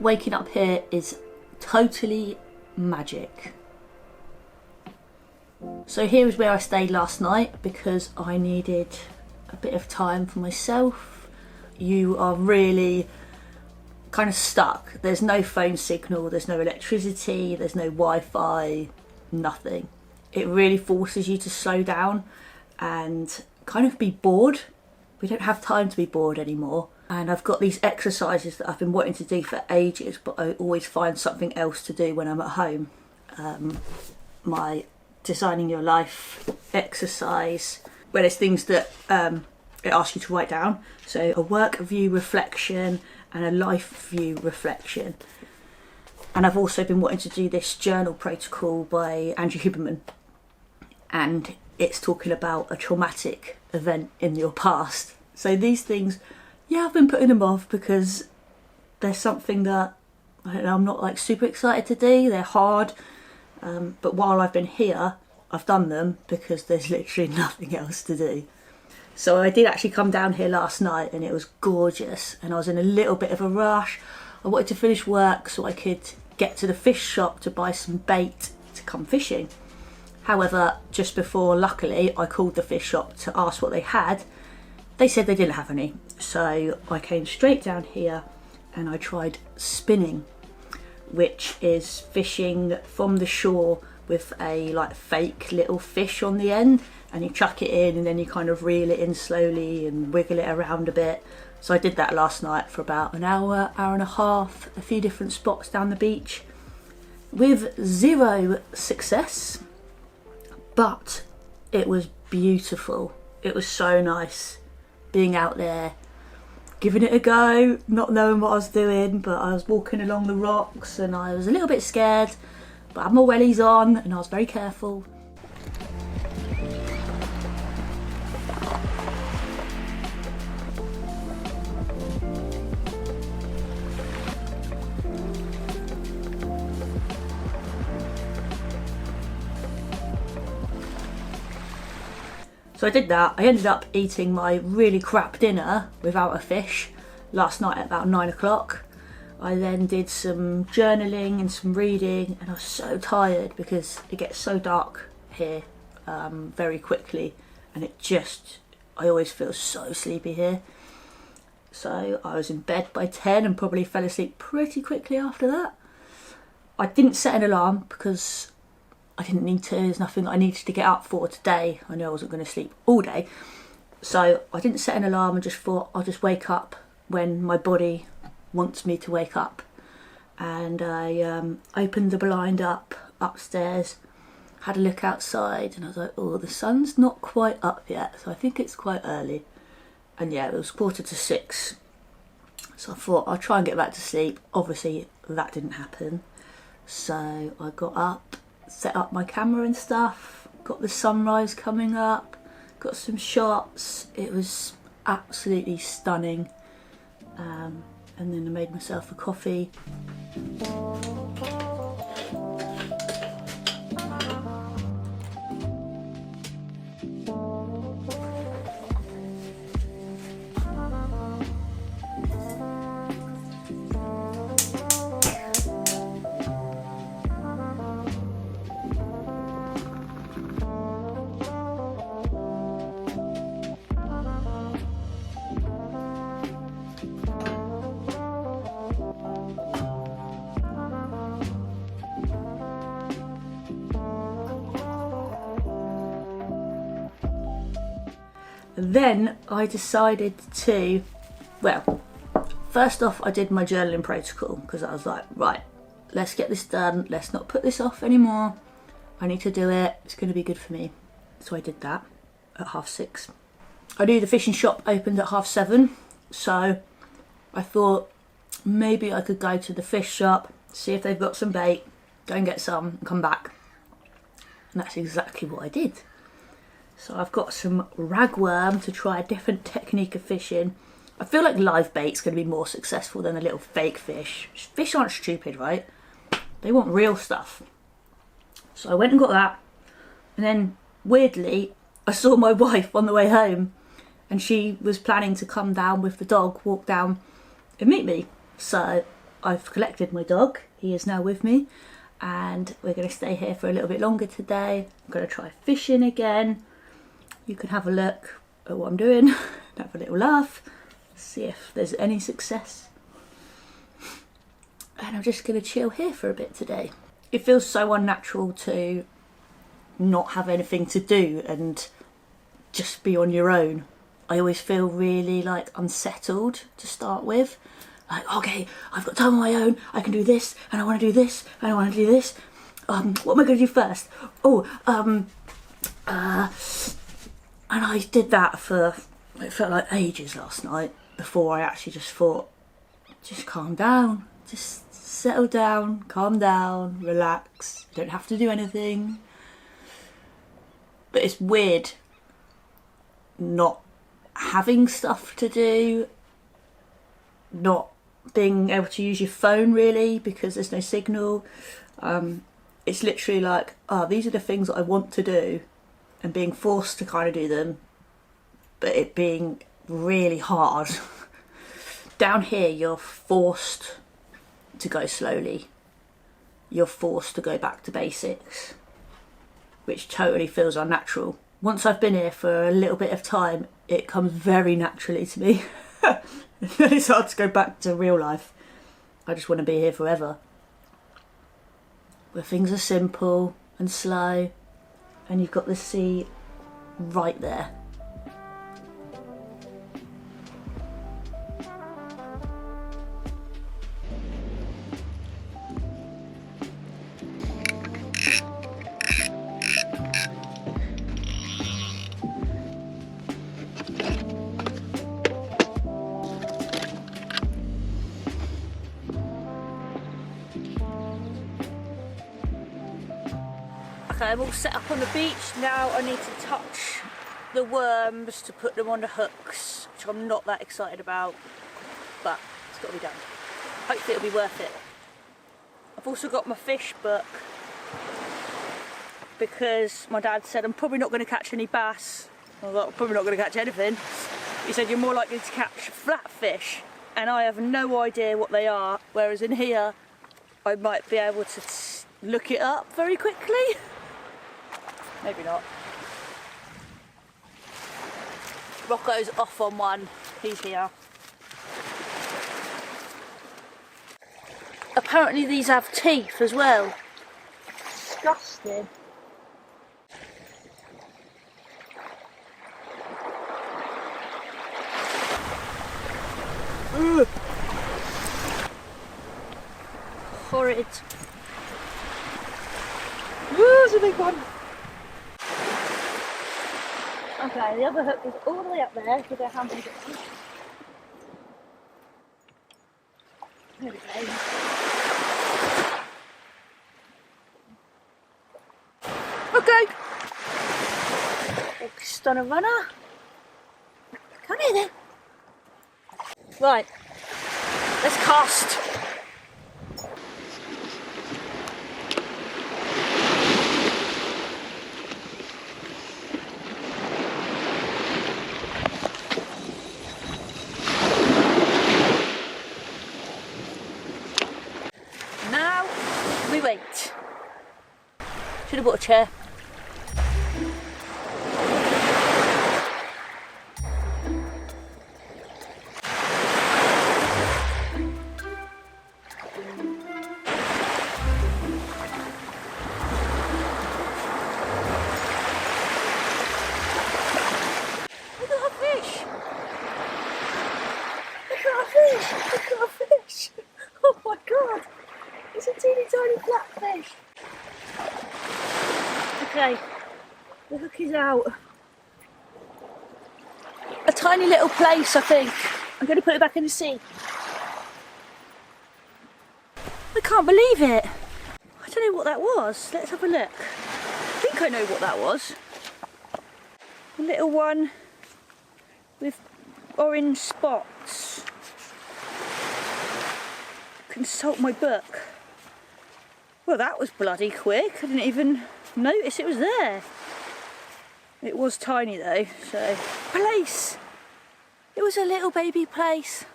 waking up here is totally magic. So here is where I stayed last night because I needed a bit of time for myself. You are really kind of stuck. There's no phone signal, there's no electricity, there's no Wi-Fi, nothing. It really forces you to slow down and kind of be bored. We don't have time to be bored anymore. And I've got these exercises that I've been wanting to do for ages, but I always find something else to do when I'm at home. My Designing Your Life exercise, where there's things that it asks you to write down. So a work view reflection and a life view reflection. And I've also been wanting to do this journal protocol by Andrew Huberman. And it's talking about a traumatic event in your past. So these things, yeah, I've been putting them off because there's something that I'm not like super excited to do. They're hard. But while I've been here, I've done them because there's literally nothing else to do. So I did actually come down here last night and it was gorgeous. And I was in a little bit of a rush. I wanted to finish work so I could get to the fish shop to buy some bait to come fishing. However, just before, luckily, I called the fish shop to ask what they had. They said they didn't have any. So I came straight down here and I tried spinning, which is fishing from the shore with a like fake little fish on the end, and you chuck it in and then you kind of reel it in slowly and wiggle it around a bit. So I did that last night for about an hour, hour and a half, a few different spots down the beach with zero success. But it was beautiful. It was so nice being out there, giving it a go, not knowing what I was doing, but I was walking along the rocks and I was a little bit scared, but I had my wellies on and I was very careful. So I did that. I ended up eating my really crap dinner without a fish last night at about 9 o'clock. I then did some journaling and some reading, and I was so tired because it gets so dark here very quickly, and I always feel so sleepy here. So I was in bed by 10 and probably fell asleep pretty quickly after that. I didn't set an alarm because I didn't need to. There's nothing that I needed to get up for today. I knew I wasn't going to sleep all day. So I didn't set an alarm and just thought I'll just wake up when my body wants me to wake up. And I opened the blind up upstairs, had a look outside, and I was like, oh, the sun's not quite up yet, so I think it's quite early. And yeah, it was 6:15. So I thought I'll try and get back to sleep. Obviously that didn't happen. So I got up, set up my camera and stuff, got the sunrise coming up, got some shots. It was absolutely stunning. And then I made myself a coffee. Then I decided to, well, first off I did my journaling protocol because I was like, right, let's get this done, let's not put this off anymore, I need to do it, it's going to be good for me. So I did that at 6:30. I knew the fishing shop opened at 7:30, so I thought maybe I could go to the fish shop, see if they've got some bait, go and get some and come back. And that's exactly what I did. So I've got some ragworm to try a different technique of fishing. I feel like live bait's going to be more successful than a little fake fish. Fish aren't stupid, right? They want real stuff. So I went and got that. And then, weirdly, I saw my wife on the way home. And she was planning to come down with the dog, walk down and meet me. So I've collected my dog. He is now with me, and we're going to stay here for a little bit longer today. I'm going to try fishing again. You can have a look at what I'm doing, have a little laugh, see if there's any success. And I'm just going to chill here for a bit today. It feels so unnatural to not have anything to do and just be on your own. I always feel really like unsettled to start with. Like, okay, I've got time on my own, I can do this, and I want to do this, and I want to do this. What am I going to do first? And I did that for, it felt like ages last night, before I actually just thought, just calm down, just settle down, calm down, relax, you don't have to do anything. But it's weird not having stuff to do, not being able to use your phone really because there's no signal. It's literally like, these are the things that I want to do, and being forced to kind of do them, but it being really hard. Down here you're forced to go slowly, you're forced to go back to basics, which totally feels unnatural. Once I've been here for a little bit of time, it comes very naturally to me. It's hard to go back to real life. I just want to be here forever, where things are simple and slow, and you've got the sea right there. Okay, I'm all set up on the beach. Now I need to touch the worms to put them on the hooks, which I'm not that excited about, but it's got to be done. Hopefully it'll be worth it. I've also got my fish book, because my dad said I'm probably not going to catch any bass. I was like, I'm probably not going to catch anything. He said you're more likely to catch flatfish, and I have no idea what they are, whereas in here I might be able to look it up very quickly. Maybe not. Rocco's off on one, he's here. Apparently these have teeth as well. Disgusting. Ugh. Horrid. Ooh, it's a big one. Okay, the other hook is all the way up there with their handle down. There we go. Okay. Big stunner runner. Come here then. Right. Let's cast. Wait. Should have bought a chair. Look at our fish! Look at our fish! Look at our fish! Oh my god! It's a teeny tiny flatfish. Okay, the hook is out. A tiny little place, I think. I'm going to put it back in the sea. I can't believe it. I don't know what that was. Let's have a look. I think I know what that was. A little one with orange spots. Consult my book. Well, that was bloody quick. I didn't even notice it was there. It was tiny though, so... Place! It was a little baby place.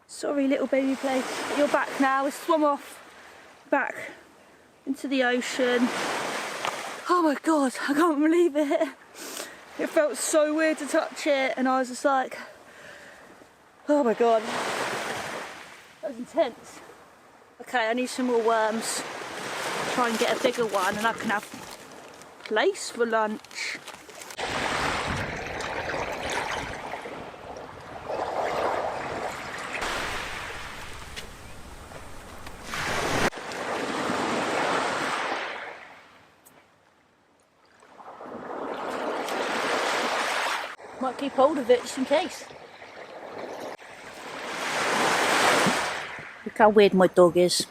Sorry, little baby place. You're back now. We swum off back into the ocean. Oh my God, I can't believe it. It felt so weird to touch it, and I was just like, oh my God. That was intense. Okay, I need some more worms. Try and get a bigger one, and I can have place for lunch. Might keep hold of it just in case. Look how weird my dog is.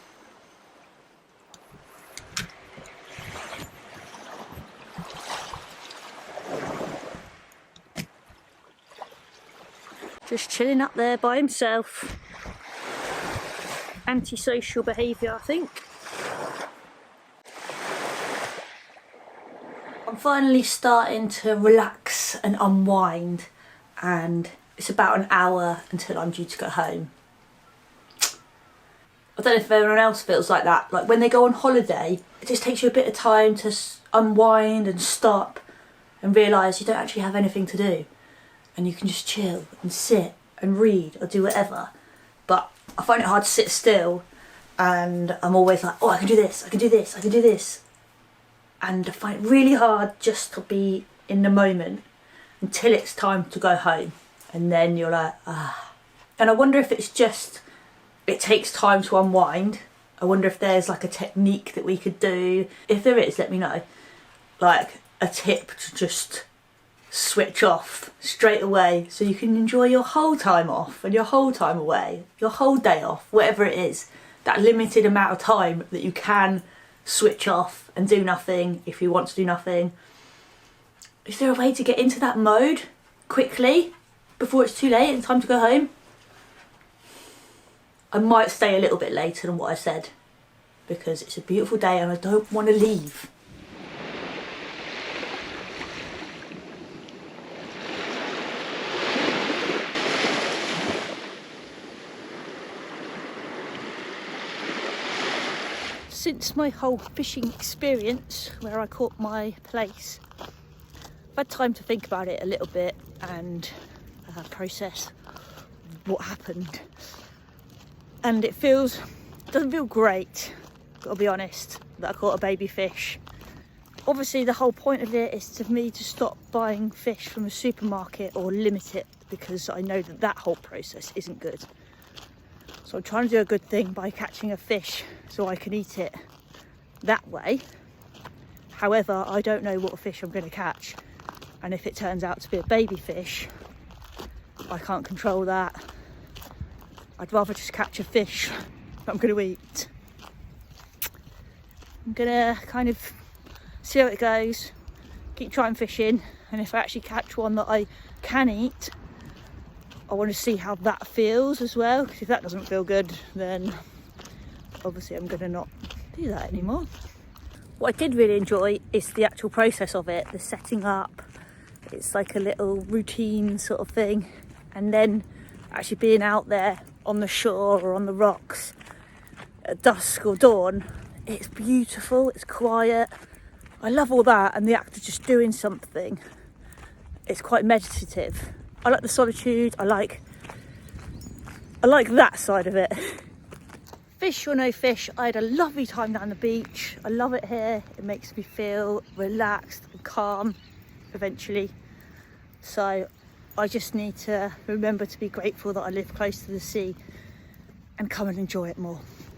Just chilling up there by himself. Antisocial behaviour, I think. I'm finally starting to relax and unwind, and it's about an hour until I'm due to go home. I don't know if everyone else feels like that. Like when they go on holiday, it just takes you a bit of time to unwind and stop and realise you don't actually have anything to do. And you can just chill and sit and read or do whatever. But I find it hard to sit still, and I'm always like, oh, I can do this, I can do this, I can do this. And I find it really hard just to be in the moment until it's time to go home. And then you're like, ah. And I wonder if it's just, it takes time to unwind. I wonder if there's like a technique that we could do. If there is, let me know. Like a tip to just switch off straight away so you can enjoy your whole time off and your whole time away, your whole day off, whatever it is. That limited amount of time that you can switch off and do nothing if you want to do nothing. Is there a way to get into that mode quickly before it's too late and time to go home? I might stay a little bit later than what I said because it's a beautiful day and I don't want to leave. Since my whole fishing experience where I caught my place, I've had time to think about it a little bit and process what happened. And it doesn't feel great, gotta be honest, that I caught a baby fish. Obviously the whole point of it is for me to stop buying fish from a supermarket or limit it, because I know that whole process isn't good. So I'm trying to do a good thing by catching a fish so I can eat it that way. However, I don't know what fish I'm going to catch, and if it turns out to be a baby fish, I can't control that. I'd rather just catch a fish that I'm going to eat. I'm going to kind of see how it goes, keep trying fishing, and if I actually catch one that I can eat, I want to see how that feels as well, because if that doesn't feel good, then obviously I'm going to not do that anymore. What I did really enjoy is the actual process of it, the setting up. It's like a little routine sort of thing, and then actually being out there on the shore or on the rocks at dusk or dawn. It's beautiful, it's quiet. I love all that, and the act of just doing something. It's quite meditative. I like the solitude, I like that side of it. Fish or no fish, I had a lovely time down the beach. I love it here. It makes me feel relaxed and calm eventually. So I just need to remember to be grateful that I live close to the sea and come and enjoy it more.